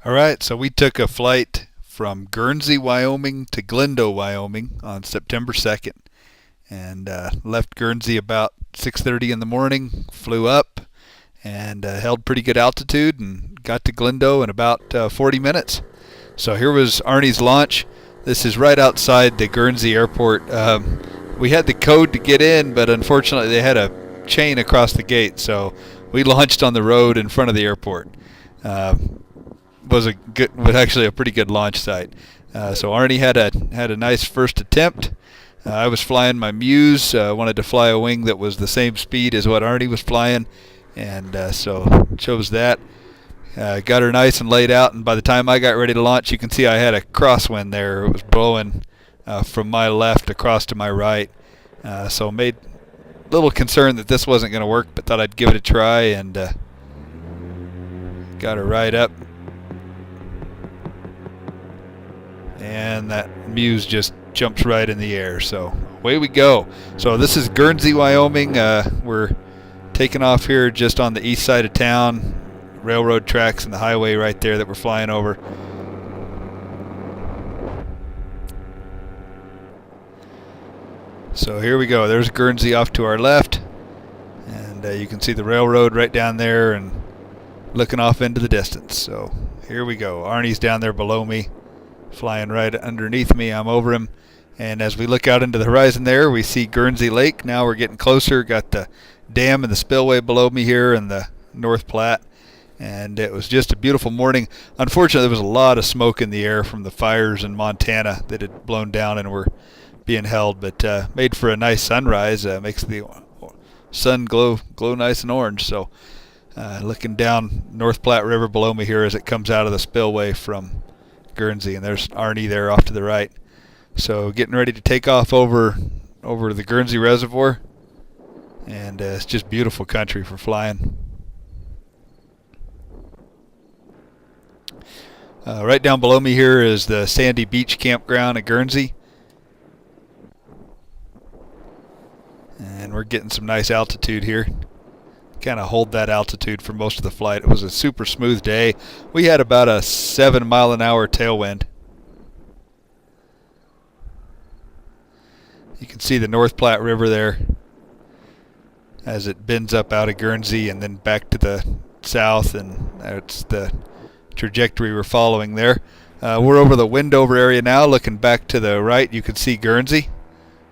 All right, so we took a flight from Guernsey, Wyoming to Glendo, Wyoming on September 2nd and left Guernsey about 6:30 in the morning, flew up and held pretty good altitude and got to Glendo in about 40 minutes. So here was Arnie's launch. This is right outside the Guernsey airport. We had the code to get in, but unfortunately they had a chain across the gate, so we launched on the road in front of the airport. Uh, was actually a pretty good launch site. So Arnie had a nice first attempt. I was flying my Muse. Wanted to fly a wing that was the same speed as what Arnie was flying, and so chose that. Got her nice and laid out, and by the time I got ready to launch, you can see I had a crosswind there. It was blowing from my left across to my right, so made a little concerned that this wasn't going to work, but thought I'd give it a try, and got her right up. And that Muse just jumps right in the air. So away we go. So this is Guernsey, Wyoming. We're taking off here just on the east side of town. Railroad tracks and the highway right there that we're flying over. So here we go. There's Guernsey off to our left. And you can see the railroad right down there and looking off into the distance. So here we go. Arnie's down there below me, flying right underneath me. I'm over him, and as we look out into the horizon there, we see Guernsey Lake. Now we're getting closer. Got the dam and the spillway below me here in the North Platte, and it was just a beautiful morning. Unfortunately, there was a lot of smoke in the air from the fires in Montana that had blown down and were being held, but made for a nice sunrise. Makes the sun glow nice and orange. So looking down North Platte River below me here as it comes out of the spillway from Guernsey, and there's Arnie there off to the right. So getting ready to take off over the Guernsey Reservoir, and it's just beautiful country for flying. Right down below me here is the Sandy Beach Campground at Guernsey, and we're getting some nice altitude here. Kind of hold that altitude for most of the flight. It was a super smooth day. We had about a 7-mile-an-hour tailwind. You can see the North Platte River there as it bends up out of Guernsey and then back to the south, and that's the trajectory we're following there. We're over the Windover area now. Looking back to the right, you can see Guernsey.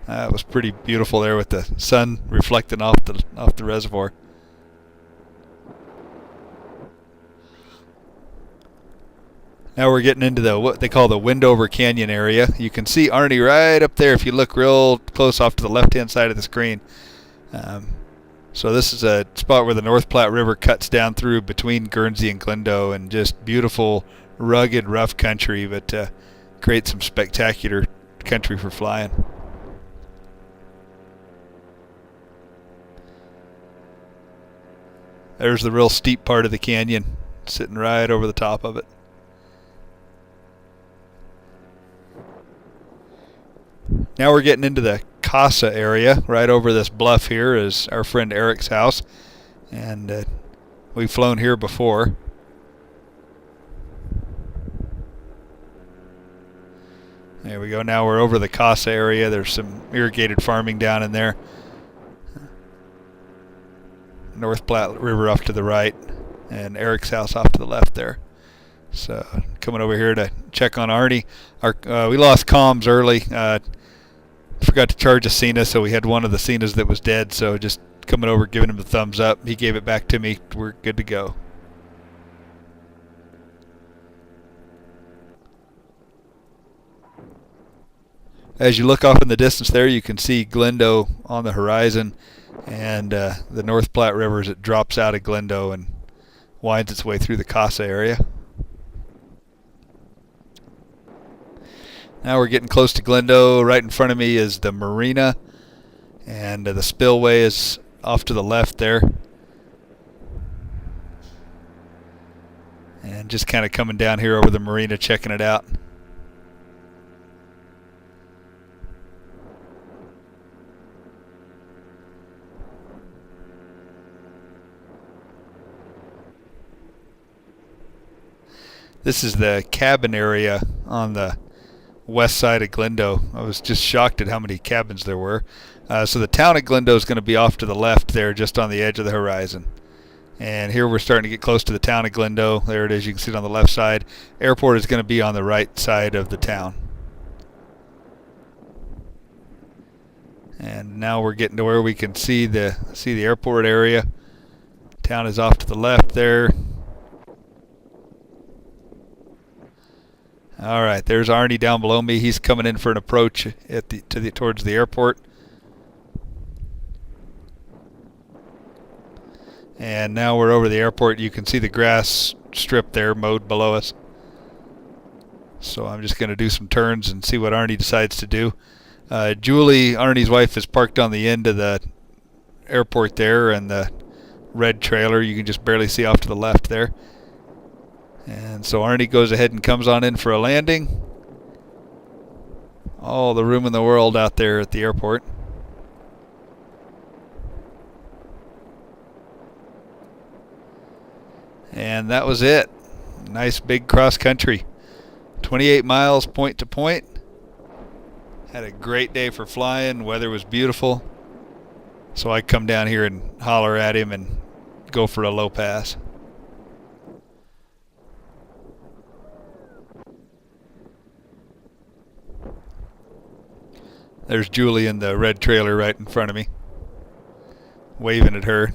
It was pretty beautiful there with the sun reflecting off the reservoir. Now we're getting into what they call the Windover Canyon area. You can see Arnie right up there if you look real close off to the left-hand side of the screen. So this is a spot where the North Platte River cuts down through between Guernsey and Glendo, and just beautiful, rugged, rough country, but creates some spectacular country for flying. There's the real steep part of the canyon, sitting right over the top of it. Now we're getting into the Casa area. Right over this bluff here is our friend Eric's house, and we've flown here before. There we go. Now we're over the Casa area. There's some irrigated farming down in there. North Platte River off to the right, and Eric's house off to the left there. So coming over here to check on Arnie. We lost comms early. Forgot to charge a Cena, so we had one of the Cenas that was dead. So just coming over, giving him the thumbs up. He gave it back to me. We're good to go. As you look off in the distance there, you can see Glendo on the horizon, and the North Platte River as it drops out of Glendo and winds its way through the Casa area. Now we're getting close to Glendo. Right in front of me is the marina, and the spillway is off to the left there. And just kind of coming down here over the marina, checking it out. This is the cabin area on the west side of Glendo. I was just shocked at how many cabins there were. So the town of Glendo is going to be off to the left there, just on the edge of the horizon. And here we're starting to get close to the town of Glendo. There it is. You can see it on the left side. Airport is going to be on the right side of the town. And now we're getting to where we can see the airport area. Town is off to the left there. All right, there's Arnie down below me. He's coming in for an approach towards the airport. And now we're over the airport. You can see the grass strip there mowed below us. So I'm just going to do some turns and see what Arnie decides to do. Julie, Arnie's wife, is parked on the end of the airport there, and the red trailer you can just barely see off to the left there. And so Arnie goes ahead and comes on in for a landing. All the room in the world out there at the airport. And that was it. Nice big cross country. 28 miles point to point. Had a great day for flying. Weather was beautiful. So I come down here and holler at him and go for a low pass. There's Julie in the red trailer right in front of me, waving at her.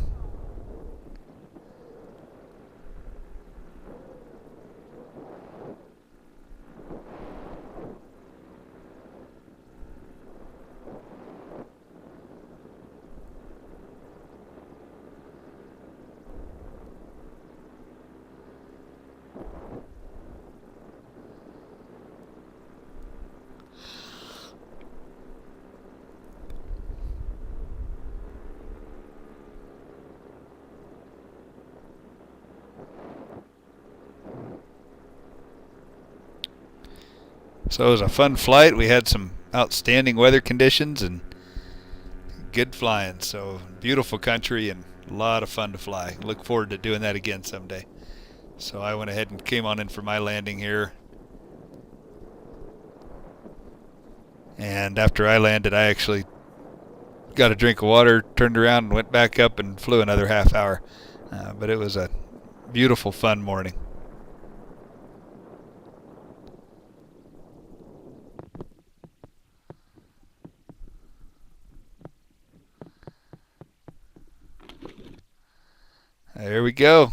So it was a fun flight. We had some outstanding weather conditions and good flying. So beautiful country and a lot of fun to fly. Look forward to doing that again someday. So I went ahead and came on in for my landing here. And after I landed, I actually got a drink of water, turned around and went back up and flew another half hour. But it was a beautiful, fun morning. There we go.